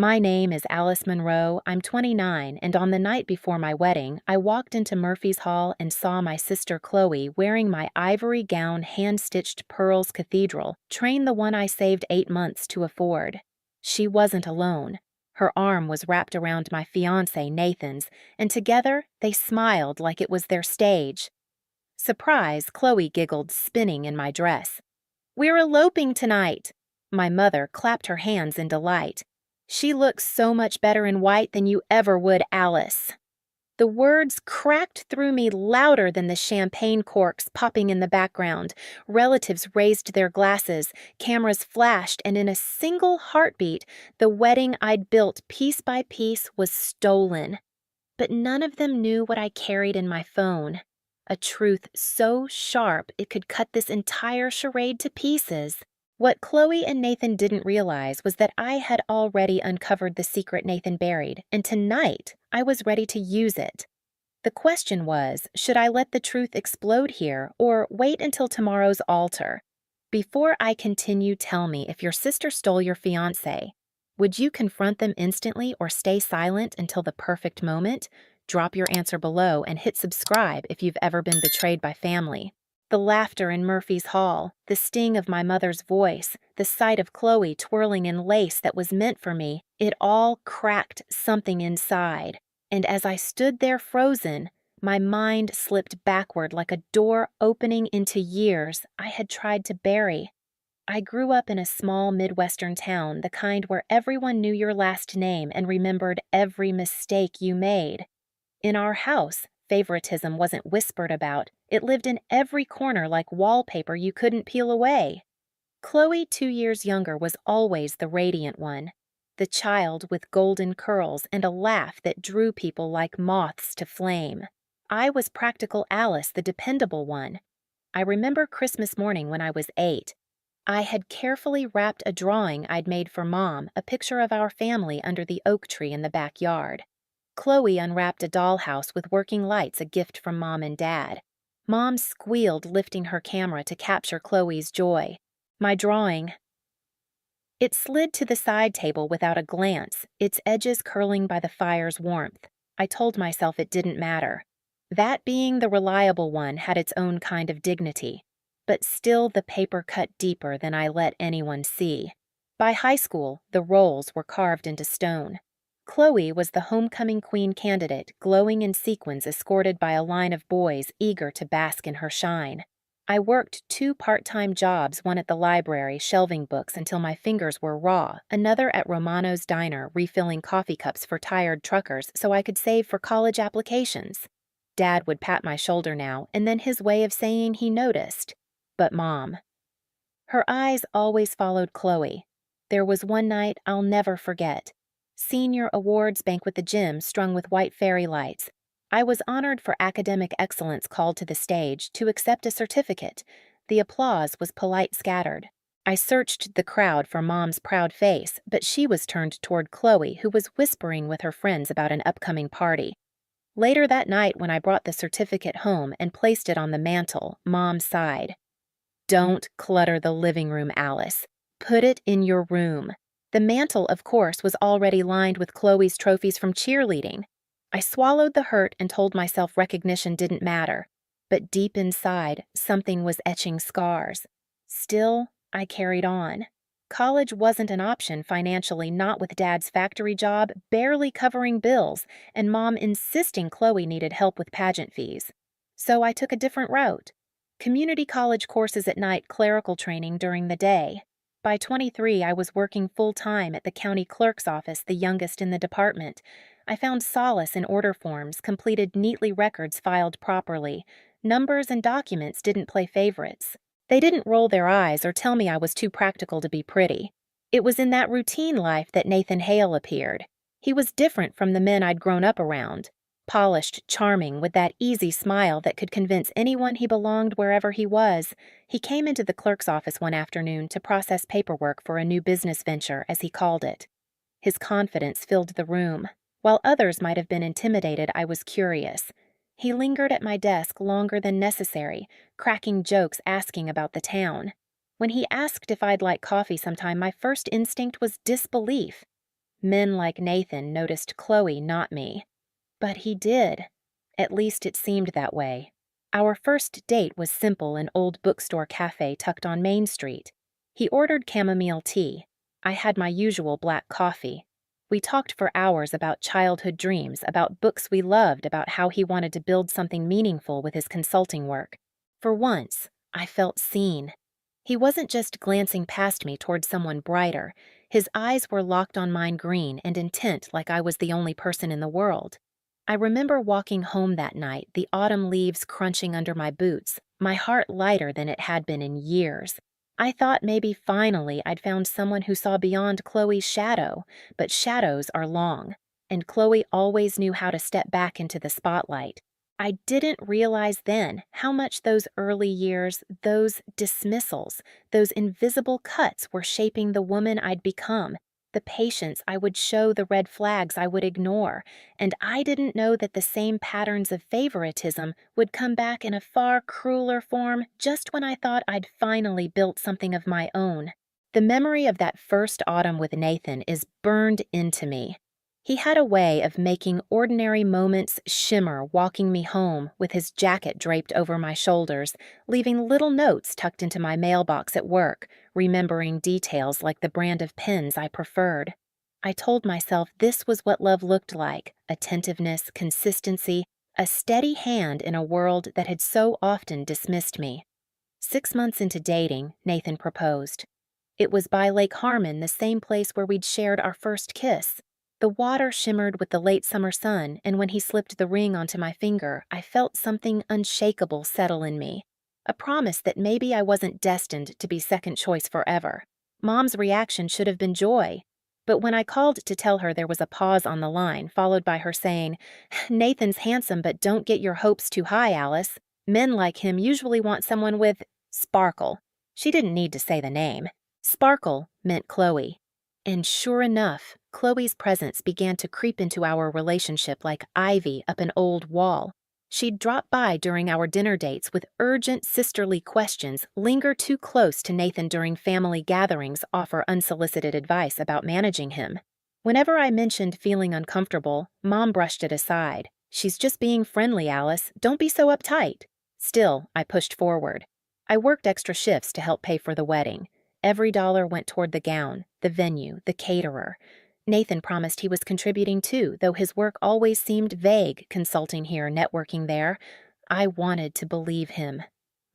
My name is Alice Monroe. I'm 29, and on the night before my wedding, I walked into Murphy's Hall and saw my sister Chloe wearing my ivory gown hand-stitched pearls cathedral, train the one I saved 8 months to afford. She wasn't alone. Her arm was wrapped around my fiancé Nathan's, and together they smiled like it was their stage. Surprise, Chloe giggled, spinning in my dress. "We're eloping tonight!" My mother clapped her hands in delight. "She looks so much better in white than you ever would, Alice." The words cracked through me louder than the champagne corks popping in the background. Relatives raised their glasses, cameras flashed, and in a single heartbeat, the wedding I'd built piece by piece was stolen. But none of them knew what I carried in my phone. A truth so sharp it could cut this entire charade to pieces. What Chloe and Nathan didn't realize was that I had already uncovered the secret Nathan buried, and tonight I was ready to use it. The question was, should I let the truth explode here or wait until tomorrow's altar? Before I continue, tell me if your sister stole your fiancé. Would you confront them instantly or stay silent until the perfect moment? Drop your answer below and hit subscribe if you've ever been betrayed by family. The laughter in Murphy's Hall, the sting of my mother's voice, the sight of Chloe twirling in lace that was meant for me, it all cracked something inside. And as I stood there frozen, my mind slipped backward like a door opening into years I had tried to bury. I grew up in a small Midwestern town, the kind where everyone knew your last name and remembered every mistake you made. In our house, favoritism wasn't whispered about. It lived in every corner like wallpaper you couldn't peel away. Chloe, 2 years younger, was always the radiant one, the child with golden curls and a laugh that drew people like moths to flame. I was practical Alice, the dependable one. I remember Christmas morning when I was 8. I had carefully wrapped a drawing I'd made for Mom, a picture of our family under the oak tree in the backyard. Chloe unwrapped a dollhouse with working lights, a gift from Mom and Dad. Mom squealed, lifting her camera to capture Chloe's joy. My drawing. It slid to the side table without a glance, its edges curling by the fire's warmth. I told myself it didn't matter. That being the reliable one had its own kind of dignity. But still the paper cut deeper than I let anyone see. By high school, the roles were carved into stone. Chloe was the homecoming queen candidate, glowing in sequins, escorted by a line of boys eager to bask in her shine. I worked 2 part-time jobs, one at the library shelving books until my fingers were raw, another at Romano's Diner refilling coffee cups for tired truckers so I could save for college applications. Dad would pat my shoulder now, and then his way of saying he noticed. But Mom. Her eyes always followed Chloe. There was one night I'll never forget. Senior awards banquet at the gym strung with white fairy lights. I was honored for academic excellence called to the stage to accept a certificate. The applause was polite scattered. I searched the crowd for Mom's proud face, but she was turned toward Chloe, who was whispering with her friends about an upcoming party. Later that night, when I brought the certificate home and placed it on the mantel, Mom sighed. "Don't clutter the living room, Alice. Put it in your room." The mantel, of course, was already lined with Chloe's trophies from cheerleading. I swallowed the hurt and told myself recognition didn't matter. But deep inside, something was etching scars. Still, I carried on. College wasn't an option financially, not with Dad's factory job barely covering bills and Mom insisting Chloe needed help with pageant fees. So I took a different route. Community college courses at night, clerical training during the day. By 23, I was working full-time at the county clerk's office, the youngest in the department. I found solace in order forms, completed neatly records filed properly. Numbers and documents didn't play favorites. They didn't roll their eyes or tell me I was too practical to be pretty. It was in that routine life that Nathan Hale appeared. He was different from the men I'd grown up around. Polished, charming, with that easy smile that could convince anyone he belonged wherever he was. He came into the clerk's office one afternoon to process paperwork for a new business venture, as he called it. His confidence filled the room. While others might have been intimidated, I was curious. He lingered at my desk longer than necessary, cracking jokes, asking about the town. When he asked if I'd like coffee sometime, my first instinct was disbelief. Men like Nathan noticed Chloe, not me. But he did. At least it seemed that way. Our first date was simple, an old bookstore cafe tucked on Main Street. He ordered chamomile tea. I had my usual black coffee. We talked for hours about childhood dreams, about books we loved, about how he wanted to build something meaningful with his consulting work. For once, I felt seen. He wasn't just glancing past me toward someone brighter. His eyes were locked on mine, green and intent, like I was the only person in the world. I remember walking home that night, the autumn leaves crunching under my boots, my heart lighter than it had been in years. I thought maybe finally I'd found someone who saw beyond Chloe's shadow, but shadows are long, and Chloe always knew how to step back into the spotlight. I didn't realize then how much those early years, those dismissals, those invisible cuts were shaping the woman I'd become, the patience I would show, the red flags I would ignore, and I didn't know that the same patterns of favoritism would come back in a far crueler form just when I thought I'd finally built something of my own. The memory of that first autumn with Nathan is burned into me. He had a way of making ordinary moments shimmer, walking me home with his jacket draped over my shoulders, leaving little notes tucked into my mailbox at work, remembering details like the brand of pens I preferred. I told myself this was what love looked like: attentiveness, consistency, a steady hand in a world that had so often dismissed me. 6 months into dating, Nathan proposed. It was by Lake Harmon, the same place where we'd shared our first kiss. The water shimmered with the late summer sun, and when he slipped the ring onto my finger, I felt something unshakable settle in me. A promise that maybe I wasn't destined to be second choice forever. Mom's reaction should have been joy. But when I called to tell her, there was a pause on the line, followed by her saying, "Nathan's handsome, but don't get your hopes too high, Alice. Men like him usually want someone with sparkle." She didn't need to say the name. Sparkle meant Chloe. And sure enough, Chloe's presence began to creep into our relationship like ivy up an old wall. She'd drop by during our dinner dates with urgent sisterly questions, linger too close to Nathan during family gatherings, offer unsolicited advice about managing him. Whenever I mentioned feeling uncomfortable, Mom brushed it aside. "She's just being friendly, Alice. Don't be so uptight." Still, I pushed forward. I worked extra shifts to help pay for the wedding. Every dollar went toward the gown, the venue, the caterer. Nathan promised he was contributing too, though his work always seemed vague, consulting here, networking there. I wanted to believe him.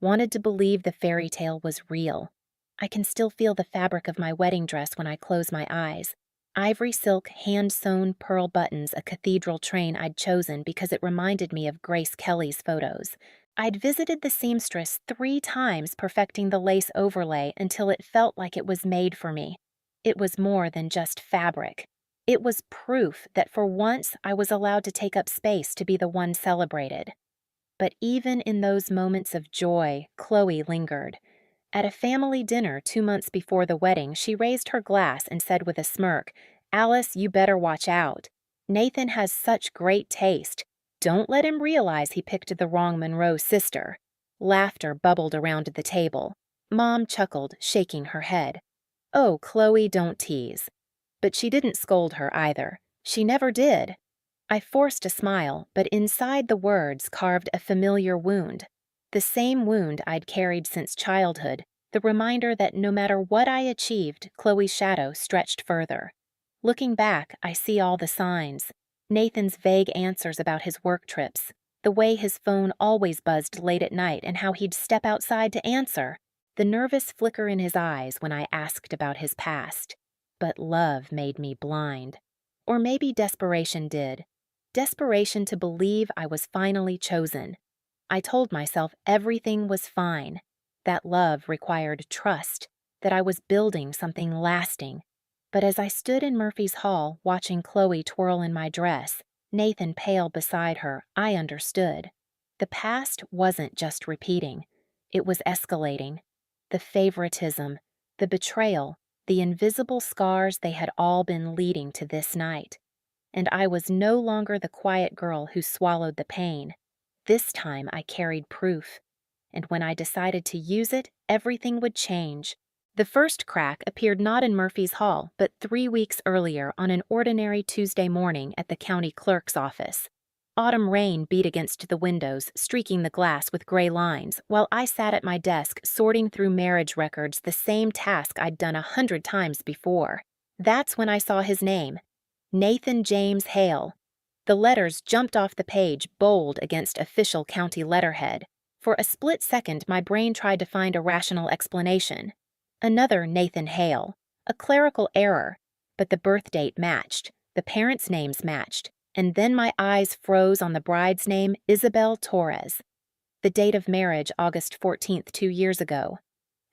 Wanted to believe the fairy tale was real. I can still feel the fabric of my wedding dress when I close my eyes. Ivory silk, hand-sewn pearl buttons, a cathedral train I'd chosen because it reminded me of Grace Kelly's photos. I'd visited the seamstress 3 times, perfecting the lace overlay until it felt like it was made for me. It was more than just fabric. It was proof that for once I was allowed to take up space to be the one celebrated. But even in those moments of joy, Chloe lingered. At a family dinner 2 months before the wedding, she raised her glass and said with a smirk, "Alice, you better watch out. Nathan has such great taste. Don't let him realize he picked the wrong Monroe sister." Laughter bubbled around the table. Mom chuckled, shaking her head. "Oh, Chloe, don't tease." But she didn't scold her either. She never did. I forced a smile, but inside the words carved a familiar wound. The same wound I'd carried since childhood, the reminder that no matter what I achieved, Chloe's shadow stretched further. Looking back, I see all the signs. Nathan's vague answers about his work trips, the way his phone always buzzed late at night and how he'd step outside to answer, the nervous flicker in his eyes when I asked about his past. But love made me blind. Or maybe desperation did. Desperation to believe I was finally chosen. I told myself everything was fine, that love required trust, that I was building something lasting. But as I stood in Murphy's hall watching Chloe twirl in my dress, Nathan pale beside her, I understood. The past wasn't just repeating. It was escalating. The favoritism, the betrayal, the invisible scars, they had all been leading to this night. And I was no longer the quiet girl who swallowed the pain. This time I carried proof. And when I decided to use it, everything would change. The first crack appeared not in Murphy's Hall, but 3 weeks earlier on an ordinary Tuesday morning at the county clerk's office. Autumn rain beat against the windows, streaking the glass with gray lines, while I sat at my desk sorting through marriage records, the same task I'd done 100 times before. That's when I saw his name. Nathan James Hale. The letters jumped off the page, bold against official county letterhead. For a split second, my brain tried to find a rational explanation. Another Nathan Hale. A clerical error. But the birth date matched. The parents' names matched. And then my eyes froze on the bride's name, Isabel Torres. The date of marriage, August 14th, 2 years ago.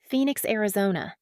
Phoenix, Arizona.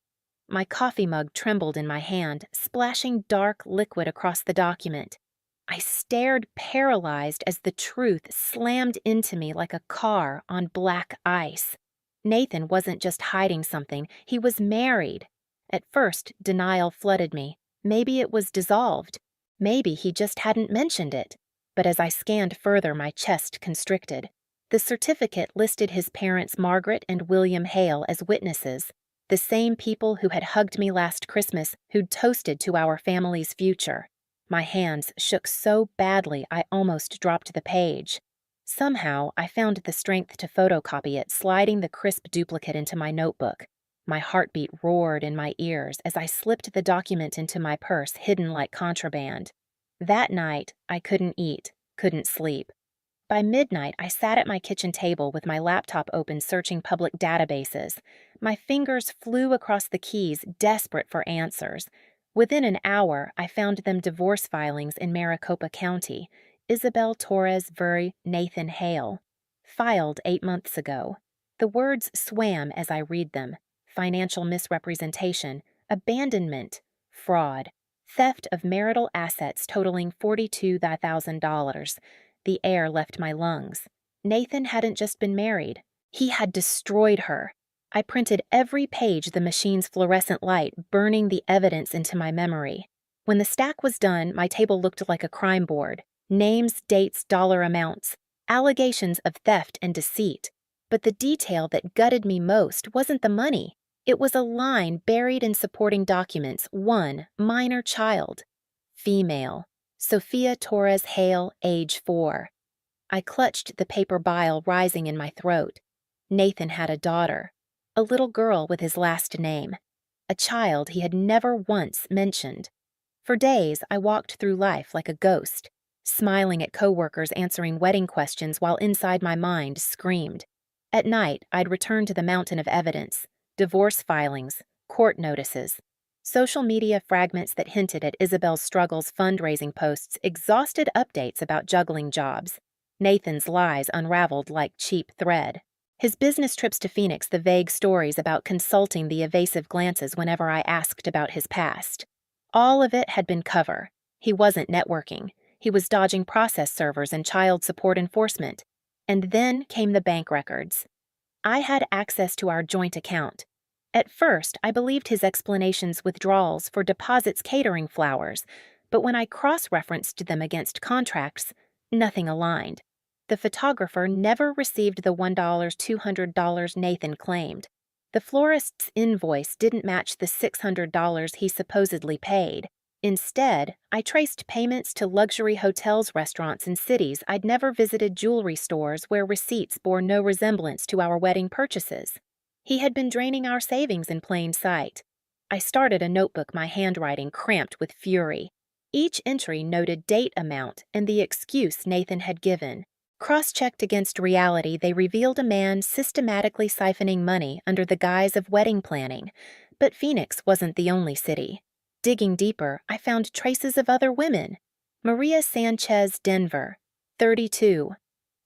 My coffee mug trembled in my hand, splashing dark liquid across the document. I stared paralyzed as the truth slammed into me like a car on black ice. Nathan wasn't just hiding something, he was married. At first, denial flooded me. Maybe it was dissolved. Maybe he just hadn't mentioned it. But as I scanned further, my chest constricted. The certificate listed his parents Margaret and William Hale as witnesses, the same people who had hugged me last Christmas, who'd toasted to our family's future. My hands shook so badly I almost dropped the page. Somehow, I found the strength to photocopy it, sliding the crisp duplicate into my notebook. My heartbeat roared in my ears as I slipped the document into my purse, hidden like contraband. That night, I couldn't eat, couldn't sleep. By midnight, I sat at my kitchen table with my laptop open searching public databases. My fingers flew across the keys, desperate for answers. Within an hour, I found them divorce filings in Maricopa County. Isabel Torres v. Nathan Hale. Filed 8 months ago. The words swam as I read them. Financial misrepresentation, abandonment, fraud, theft of marital assets totaling $42,000. The air left my lungs. Nathan hadn't just been married. He had destroyed her. I printed every page, the machine's fluorescent light burning the evidence into my memory. When the stack was done, my table looked like a crime board. Names, dates, dollar amounts. Allegations of theft and deceit. But the detail that gutted me most wasn't the money. It was a line buried in supporting documents. 1, minor child. Female. Sophia Torres Hale, age 4. I clutched the paper bile rising in my throat. Nathan had a daughter. A little girl with his last name. A child he had never once mentioned. For days, I walked through life like a ghost, smiling at coworkers answering wedding questions while inside my mind screamed. At night, I'd return to the mountain of evidence. Divorce filings, court notices, social media fragments that hinted at Isabel's struggles, fundraising posts, exhausted updates about juggling jobs. Nathan's lies unraveled like cheap thread. His business trips to Phoenix, the vague stories about consulting, the evasive glances whenever I asked about his past. All of it had been cover. He wasn't networking. He was dodging process servers and child support enforcement. And then came the bank records. I had access to our joint account. At first, I believed his explanations withdrawals for deposits catering flowers, but when I cross-referenced them against contracts, nothing aligned. The photographer never received the $200 Nathan claimed. The florist's invoice didn't match the $600 he supposedly paid. Instead, I traced payments to luxury hotels, restaurants, and cities I'd never visited, jewelry stores where receipts bore no resemblance to our wedding purchases. He had been draining our savings in plain sight. I started a notebook, my handwriting cramped with fury. Each entry noted date, amount, and the excuse Nathan had given. Cross-checked against reality, they revealed a man systematically siphoning money under the guise of wedding planning. But Phoenix wasn't the only city. Digging deeper, I found traces of other women. Maria Sanchez Denver, 32,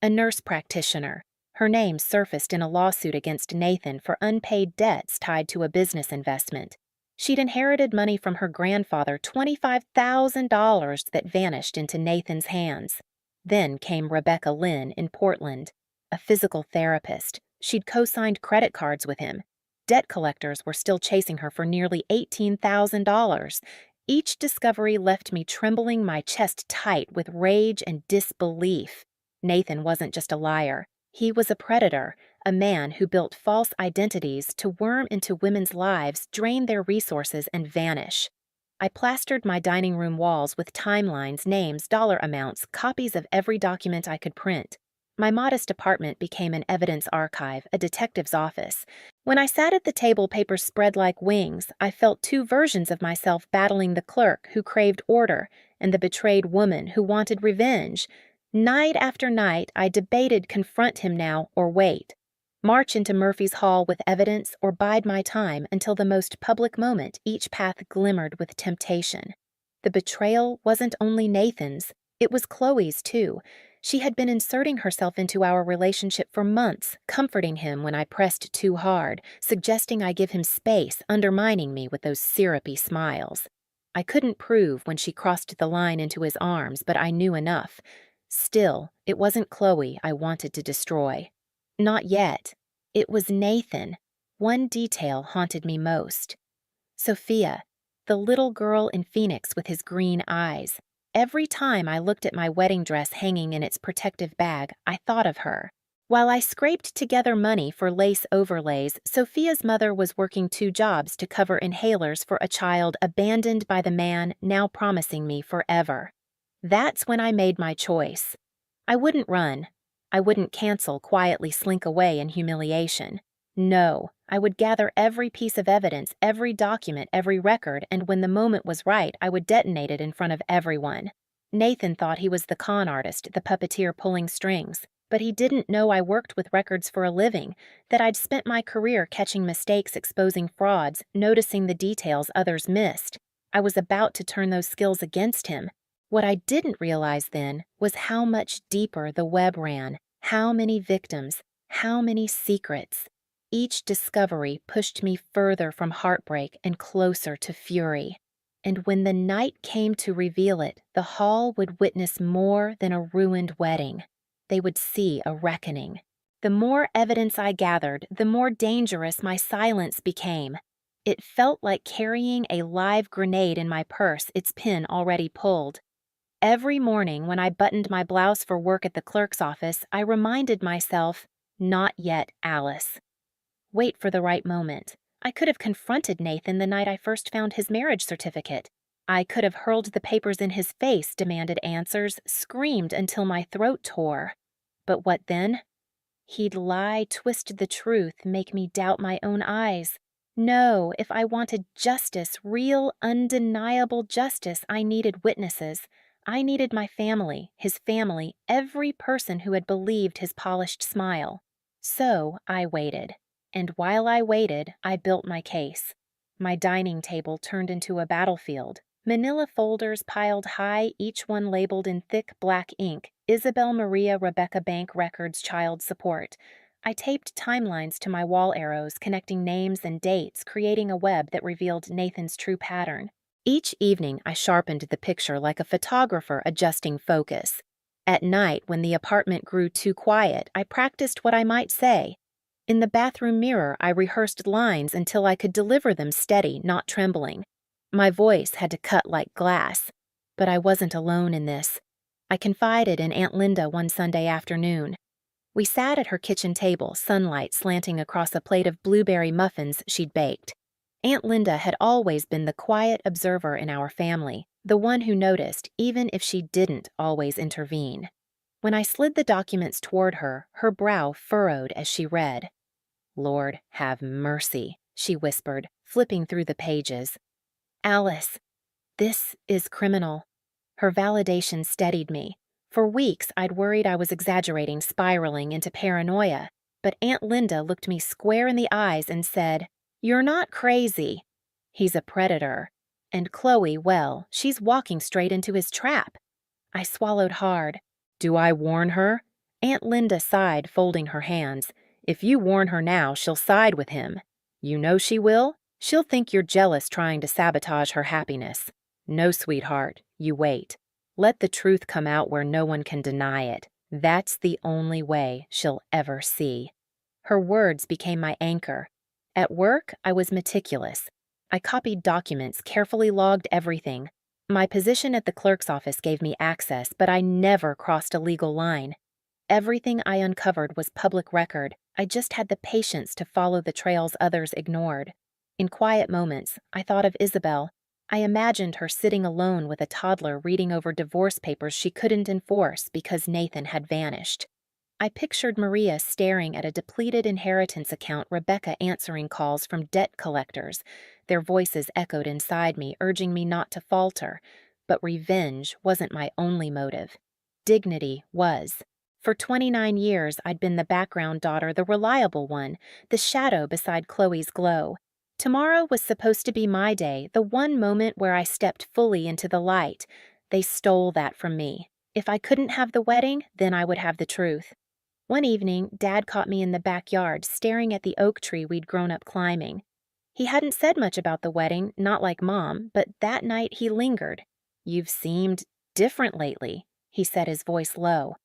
a nurse practitioner. Her name surfaced in a lawsuit against Nathan for unpaid debts tied to a business investment. She'd inherited money from her grandfather, $25,000 that vanished into Nathan's hands. Then came Rebecca Lynn in Portland, a physical therapist. She'd co-signed credit cards with him. Debt collectors were still chasing her for nearly $18,000. Each discovery left me trembling, my chest tight with rage and disbelief. Nathan wasn't just a liar. He was a predator, a man who built false identities to worm into women's lives, drain their resources, and vanish. I plastered my dining room walls with timelines, names, dollar amounts, copies of every document I could print. My modest apartment became an evidence archive, a detective's office. When I sat at the table, papers spread like wings. I felt two versions of myself battling the clerk who craved order and the betrayed woman who wanted revenge. Night after night, I debated confront him now or wait. March into Murphy's Hall with evidence or bide my time until the most public moment. Each path glimmered with temptation. The betrayal wasn't only Nathan's, it was Chloe's too. She had been inserting herself into our relationship for months, comforting him when I pressed too hard, suggesting I give him space, undermining me with those syrupy smiles. I couldn't prove when she crossed the line into his arms, but I knew enough. Still, it wasn't Chloe I wanted to destroy. Not yet. It was Nathan. One detail haunted me most. Sophia, the little girl in Phoenix with his green eyes. Every time I looked at my wedding dress hanging in its protective bag, I thought of her. While I scraped together money for lace overlays, Sophia's mother was working 2 jobs to cover inhalers for a child abandoned by the man now promising me forever. That's when I made my choice. I wouldn't run. I wouldn't cancel, quietly slink away in humiliation. No, I would gather every piece of evidence, every document, every record, and when the moment was right, I would detonate it in front of everyone. Nathan thought he was the con artist, the puppeteer pulling strings, but he didn't know I worked with records for a living, that I'd spent my career catching mistakes, exposing frauds, noticing the details others missed. I was about to turn those skills against him. What I didn't realize then was how much deeper the web ran, how many victims, how many secrets. Each discovery pushed me further from heartbreak and closer to fury. And when the night came to reveal it, the hall would witness more than a ruined wedding. They would see a reckoning. The more evidence I gathered, the more dangerous my silence became. It felt like carrying a live grenade in my purse, its pin already pulled. Every morning when I buttoned my blouse for work at the clerk's office, I reminded myself, not yet, Alice. Wait for the right moment. I could have confronted Nathan the night I first found his marriage certificate. I could have hurled the papers in his face, demanded answers, screamed until my throat tore. But what then? He'd lie, twist the truth, make me doubt my own eyes. No, if I wanted justice, real, undeniable justice, I needed witnesses. I needed my family, his family, every person who had believed his polished smile. So I waited. And while I waited, I built my case. My dining table turned into a battlefield. Manila folders piled high, each one labeled in thick black ink, Isabel Maria Rebecca Bank Records Child Support. I taped timelines to my wall arrows, connecting names and dates, creating a web that revealed Nathan's true pattern. Each evening, I sharpened the picture like a photographer adjusting focus. At night, when the apartment grew too quiet, I practiced what I might say. In the bathroom mirror, I rehearsed lines until I could deliver them steady, not trembling. My voice had to cut like glass. But I wasn't alone in this. I confided in Aunt Linda one Sunday afternoon. We sat at her kitchen table, sunlight slanting across a plate of blueberry muffins she'd baked. Aunt Linda had always been the quiet observer in our family, the one who noticed, even if she didn't always intervene. When I slid the documents toward her, her brow furrowed as she read. "Lord, have mercy," she whispered, flipping through the pages. "Alice, this is criminal." Her validation steadied me. For weeks, I'd worried I was exaggerating, spiraling into paranoia. But Aunt Linda looked me square in the eyes and said, "You're not crazy. He's a predator. And Chloe, well, she's walking straight into his trap." I swallowed hard. "Do I warn her?" Aunt Linda sighed, folding her hands. "If you warn her now, she'll side with him. You know she will? She'll think you're jealous trying to sabotage her happiness. No, sweetheart, you wait. Let the truth come out where no one can deny it. That's the only way she'll ever see." Her words became my anchor. At work, I was meticulous. I copied documents, carefully logged everything. My position at the clerk's office gave me access, but I never crossed a legal line. Everything I uncovered was public record. I just had the patience to follow the trails others ignored. In quiet moments, I thought of Isabel. I imagined her sitting alone with a toddler reading over divorce papers she couldn't enforce because Nathan had vanished. I pictured Maria staring at a depleted inheritance account, Rebecca answering calls from debt collectors. Their voices echoed inside me, urging me not to falter. But revenge wasn't my only motive. Dignity was. For 29 years, I'd been the background daughter, the reliable one, the shadow beside Chloe's glow. Tomorrow was supposed to be my day, the one moment where I stepped fully into the light. They stole that from me. If I couldn't have the wedding, then I would have the truth. One evening, Dad caught me in the backyard, staring at the oak tree we'd grown up climbing. He hadn't said much about the wedding, not like Mom, but that night he lingered. "You've seemed different lately," he said, his voice low.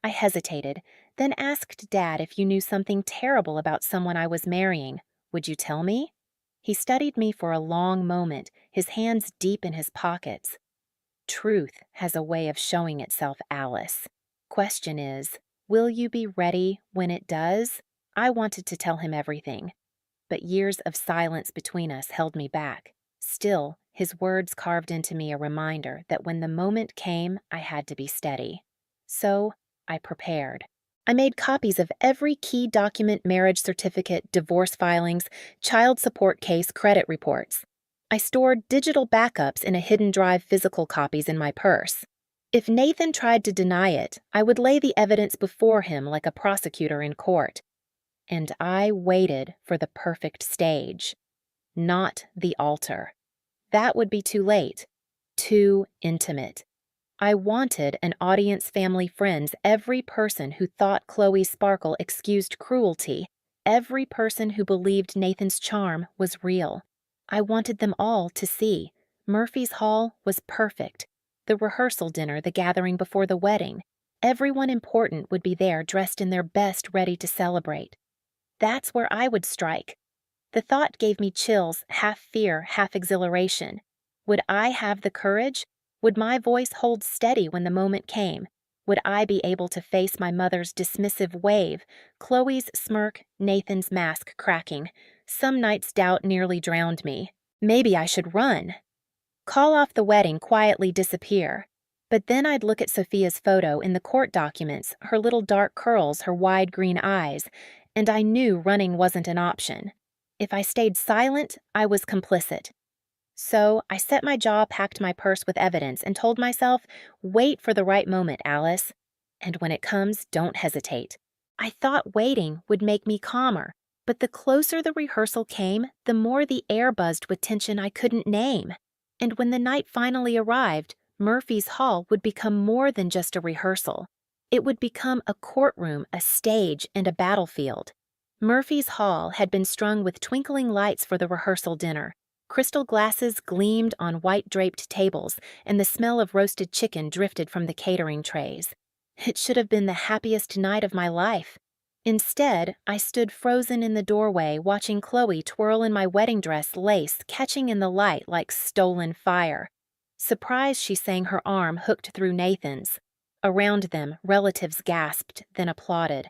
I hesitated, then asked Dad if you knew something terrible about someone I was marrying. "Would you tell me?" He studied me for a long moment, his hands deep in his pockets. "Truth has a way of showing itself, Alice. Question is, will you be ready when it does?" I wanted to tell him everything, but years of silence between us held me back. Still, his words carved into me a reminder that when the moment came, I had to be steady. So, I prepared. I made copies of every key document, marriage certificate, divorce filings, child support case, credit reports. I stored digital backups in a hidden drive, physical copies in my purse. If Nathan tried to deny it, I would lay the evidence before him like a prosecutor in court. And I waited for the perfect stage. Not the altar. That would be too late. Too intimate. I wanted an audience, family, friends, every person who thought Chloe's sparkle excused cruelty, every person who believed Nathan's charm was real. I wanted them all to see. Murphy's Hall was perfect. The rehearsal dinner, the gathering before the wedding. Everyone important would be there, dressed in their best, ready to celebrate. That's where I would strike. The thought gave me chills, half fear, half exhilaration. Would I have the courage? Would my voice hold steady when the moment came? Would I be able to face my mother's dismissive wave, Chloe's smirk, Nathan's mask cracking? Some nights doubt nearly drowned me. Maybe I should run. Call off the wedding, quietly disappear. But then I'd look at Sophia's photo in the court documents, her little dark curls, her wide green eyes, and I knew running wasn't an option. If I stayed silent, I was complicit. So I set my jaw, packed my purse with evidence, and told myself, wait for the right moment, Alice. And when it comes, don't hesitate. I thought waiting would make me calmer, but the closer the rehearsal came, the more the air buzzed with tension I couldn't name. And when the night finally arrived, Murphy's Hall would become more than just a rehearsal. It would become a courtroom, a stage, and a battlefield. Murphy's Hall had been strung with twinkling lights for the rehearsal dinner. Crystal glasses gleamed on white-draped tables, and the smell of roasted chicken drifted from the catering trays. It should have been the happiest night of my life. Instead, I stood frozen in the doorway, watching Chloe twirl in my wedding dress lace, catching in the light like stolen fire. Surprised, she sang, her arm hooked through Nathan's. Around them, relatives gasped, then applauded.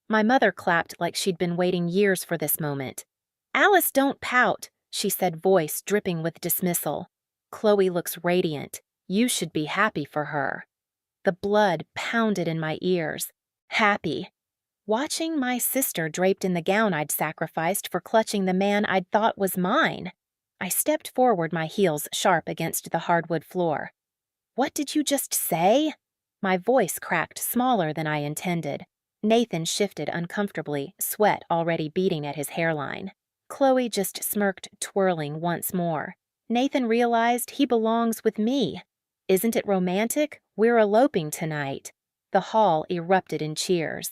My mother clapped like she'd been waiting years for this moment. "Alice, don't pout," she said, voice dripping with dismissal. "Chloe looks radiant. You should be happy for her." The blood pounded in my ears. Happy. Watching my sister draped in the gown I'd sacrificed for clutching the man I'd thought was mine. I stepped forward, my heels sharp against the hardwood floor. "What did you just say?" My voice cracked, smaller than I intended. Nathan shifted uncomfortably, sweat already beading at his hairline. Chloe just smirked, twirling once more. Nathan realized he belongs with me. "Isn't it romantic? We're eloping tonight." The hall erupted in cheers.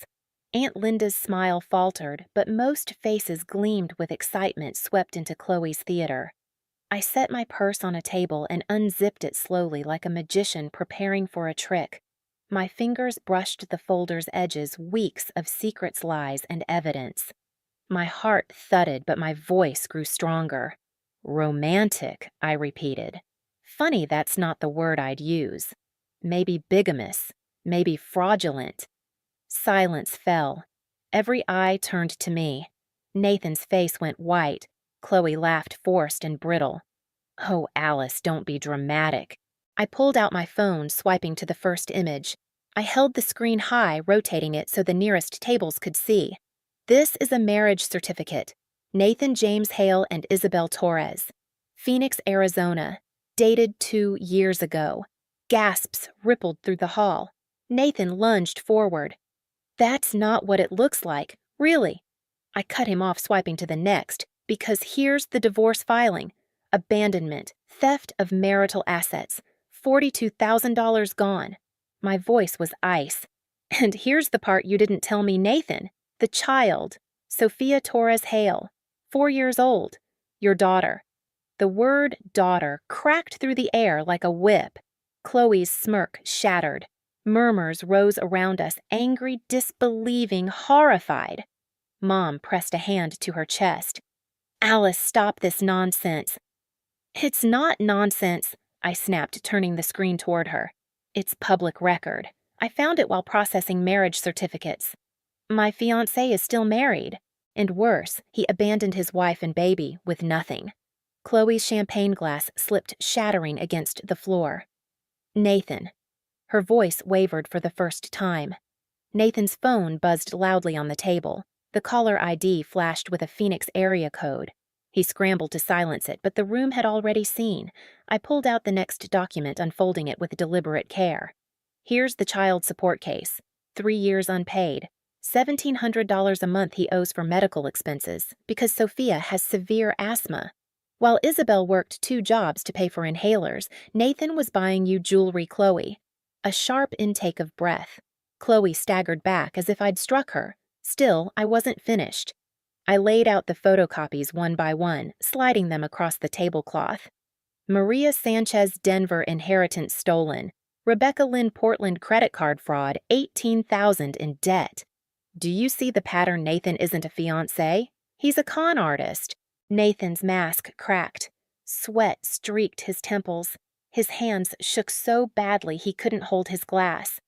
Aunt Linda's smile faltered, but most faces gleamed with excitement swept into Chloe's theater. I set my purse on a table and unzipped it slowly like a magician preparing for a trick. My fingers brushed the folder's edges, weeks of secrets, lies, and evidence. My heart thudded, but my voice grew stronger. "Romantic," I repeated. Funny that's not the word I'd use. Maybe bigamous, maybe fraudulent. Silence fell. Every eye turned to me. Nathan's face went white. Chloe laughed forced and brittle. Oh, Alice, don't be dramatic. I pulled out my phone, swiping to the first image. I held the screen high, rotating it so the nearest tables could see. This is a marriage certificate. Nathan James Hale and Isabel Torres. Phoenix, Arizona. Dated 2 years ago. Gasps rippled through the hall. Nathan lunged forward. That's not what it looks like, really. I cut him off, swiping to the next, because here's the divorce filing. Abandonment, theft of marital assets, $42,000 gone. My voice was ice. And here's the part you didn't tell me, Nathan. The child, Sophia Torres Hale, 4 years old. Your daughter. The word daughter cracked through the air like a whip. Chloe's smirk shattered. Murmurs rose around us, angry, disbelieving, horrified. Mom pressed a hand to her chest. Alice, stop this nonsense. It's not nonsense, I snapped, turning the screen toward her. It's public record. I found it while processing marriage certificates. My fiancé is still married. And worse, he abandoned his wife and baby with nothing. Chloe's champagne glass slipped shattering against the floor. Nathan. Her voice wavered for the first time. Nathan's phone buzzed loudly on the table. The caller ID flashed with a Phoenix area code. He scrambled to silence it, but the room had already seen. I pulled out the next document, unfolding it with deliberate care. Here's the child support case. 3 years unpaid. $1,700 a month he owes for medical expenses because Sophia has severe asthma. While Isabel worked 2 jobs to pay for inhalers, Nathan was buying you jewelry, Chloe. A sharp intake of breath. Chloe staggered back as if I'd struck her. Still, I wasn't finished. I laid out the photocopies one by one, sliding them across the tablecloth. Maria Sanchez Denver inheritance stolen. Rebecca Lynn Portland credit card fraud, $18,000 in debt. Do you see the pattern? Nathan isn't a fiancé. He's a con artist. Nathan's mask cracked. Sweat streaked his temples. His hands shook so badly he couldn't hold his glass.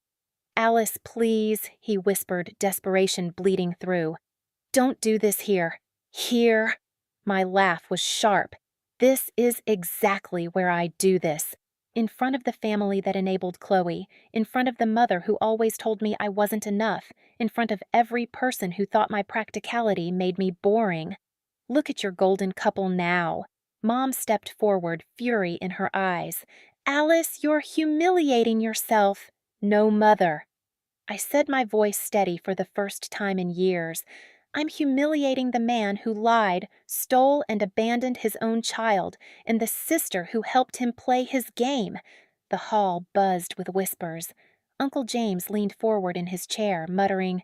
Alice, please, he whispered, desperation bleeding through. Don't do this here. Here. My laugh was sharp. This is exactly where I do this. In front of the family that enabled Chloe, in front of the mother who always told me I wasn't enough, in front of every person who thought my practicality made me boring. Look at your golden couple now. Mom stepped forward, fury in her eyes. Alice, you're humiliating yourself. No, Mother. I said, my voice steady for the first time in years. I'm humiliating the man who lied, stole, and abandoned his own child, and the sister who helped him play his game. The hall buzzed with whispers. Uncle James leaned forward in his chair, muttering,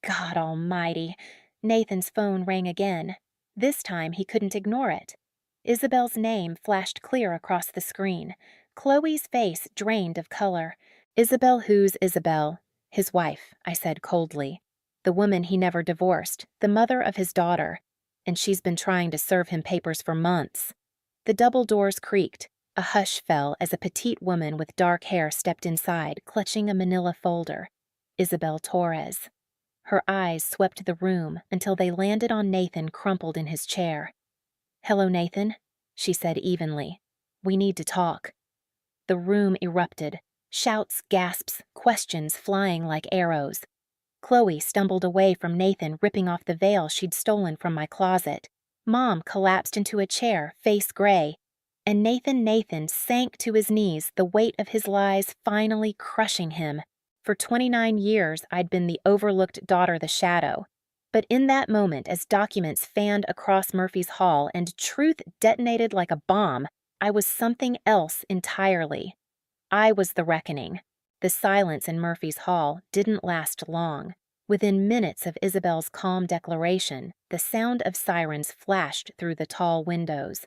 God Almighty. Nathan's phone rang again. This time he couldn't ignore it. Isabel's name flashed clear across the screen. Chloe's face drained of color. Isabel, who's Isabel? His wife, I said coldly. The woman he never divorced, the mother of his daughter. And she's been trying to serve him papers for months. The double doors creaked. A hush fell as a petite woman with dark hair stepped inside, clutching a manila folder. Isabel Torres. Her eyes swept the room until they landed on Nathan crumpled in his chair. Hello, Nathan, she said evenly. We need to talk. The room erupted. Shouts, gasps, questions flying like arrows. Chloe stumbled away from Nathan, ripping off the veil she'd stolen from my closet. Mom collapsed into a chair, face gray. And Nathan sank to his knees, the weight of his lies finally crushing him. For 29 years, I'd been the overlooked daughter, the shadow. But in that moment, as documents fanned across Murphy's hall and truth detonated like a bomb, I was something else entirely. I was the reckoning. The silence in Murphy's hall didn't last long. Within minutes of Isabel's calm declaration, the sound of sirens flashed through the tall windows.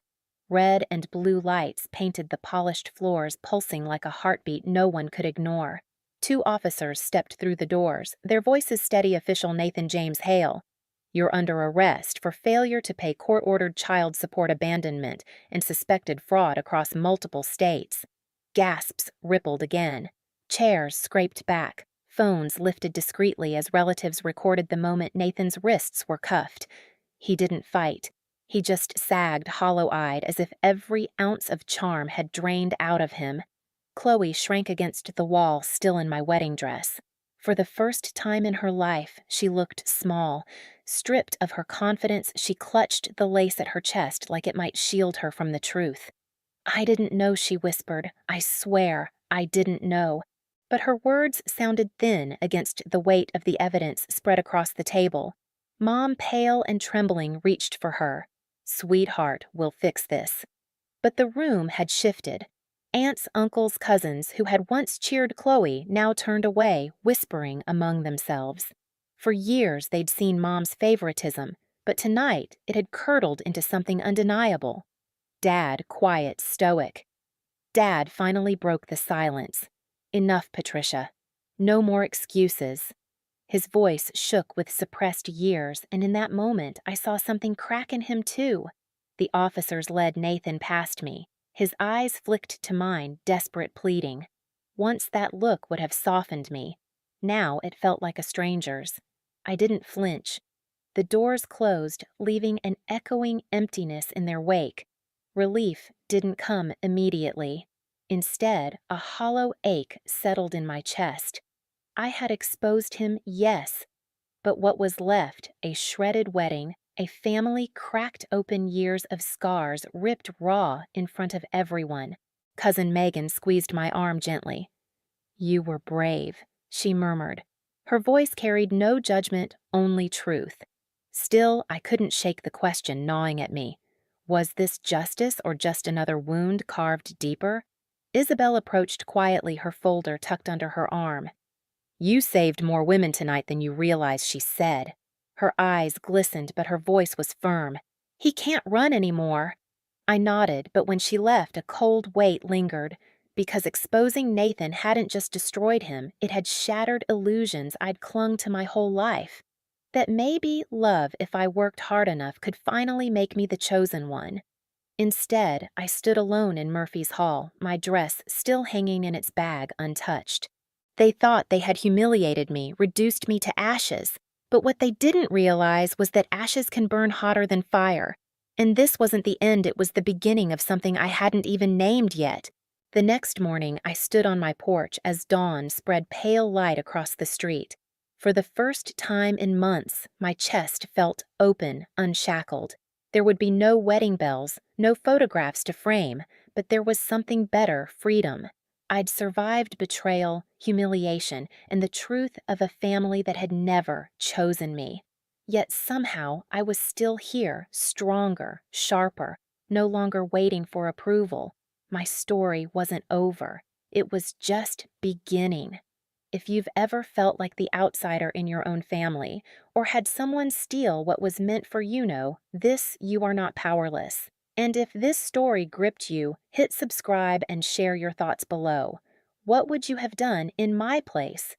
Red and blue lights painted the polished floors, pulsing like a heartbeat no one could ignore. 2 officers stepped through the doors, their voices steady. Official Nathan James Hale. You're under arrest for failure to pay court-ordered child support abandonment and suspected fraud across multiple states. Gasps rippled again. Chairs scraped back. Phones lifted discreetly as relatives recorded the moment Nathan's wrists were cuffed. He didn't fight. He just sagged hollow-eyed as if every ounce of charm had drained out of him. Chloe shrank against the wall, still in my wedding dress. For the first time in her life, she looked small. Stripped of her confidence, she clutched the lace at her chest like it might shield her from the truth. "I didn't know," she whispered. "I swear, I didn't know." But her words sounded thin against the weight of the evidence spread across the table. Mom, pale and trembling, reached for her. "Sweetheart, we'll fix this." But the room had shifted. Aunts, uncles, cousins who had once cheered Chloe now turned away, whispering among themselves. For years they'd seen Mom's favoritism, but tonight it had curdled into something undeniable. Dad, quiet, stoic. Dad finally broke the silence. "Enough, Patricia. No more excuses." His voice shook with suppressed years, and in that moment I saw something crack in him too. The officers led Nathan past me. His eyes flicked to mine, desperate pleading. Once that look would have softened me. Now it felt like a stranger's. I didn't flinch. The doors closed, leaving an echoing emptiness in their wake. Relief didn't come immediately. Instead, a hollow ache settled in my chest. I had exposed him, yes, but what was left, a shredded wedding, a family cracked open, years of scars ripped raw in front of everyone. Cousin Megan squeezed my arm gently. "You were brave," she murmured. Her voice carried no judgment, only truth. Still, I couldn't shake the question gnawing at me. Was this justice or just another wound carved deeper? Isabel approached quietly, her folder tucked under her arm. "You saved more women tonight than you realize," she said. Her eyes glistened, but her voice was firm. "He can't run anymore." I nodded, but when she left, a cold weight lingered. Because exposing Nathan hadn't just destroyed him, it had shattered illusions I'd clung to my whole life. That maybe love, if I worked hard enough, could finally make me the chosen one. Instead, I stood alone in Murphy's hall, my dress still hanging in its bag untouched. They thought they had humiliated me, reduced me to ashes. But what they didn't realize was that ashes can burn hotter than fire. And this wasn't the end, it was the beginning of something I hadn't even named yet. The next morning, I stood on my porch as dawn spread pale light across the street. For the first time in months, my chest felt open, unshackled. There would be no wedding bells, no photographs to frame, but there was something better, freedom. I'd survived betrayal, humiliation, and the truth of a family that had never chosen me. Yet somehow I was still here, stronger, sharper, no longer waiting for approval. My story wasn't over. It was just beginning. If you've ever felt like the outsider in your own family, or had someone steal what was meant for this you are not powerless. And if this story gripped you, hit subscribe and share your thoughts below. What would you have done in my place?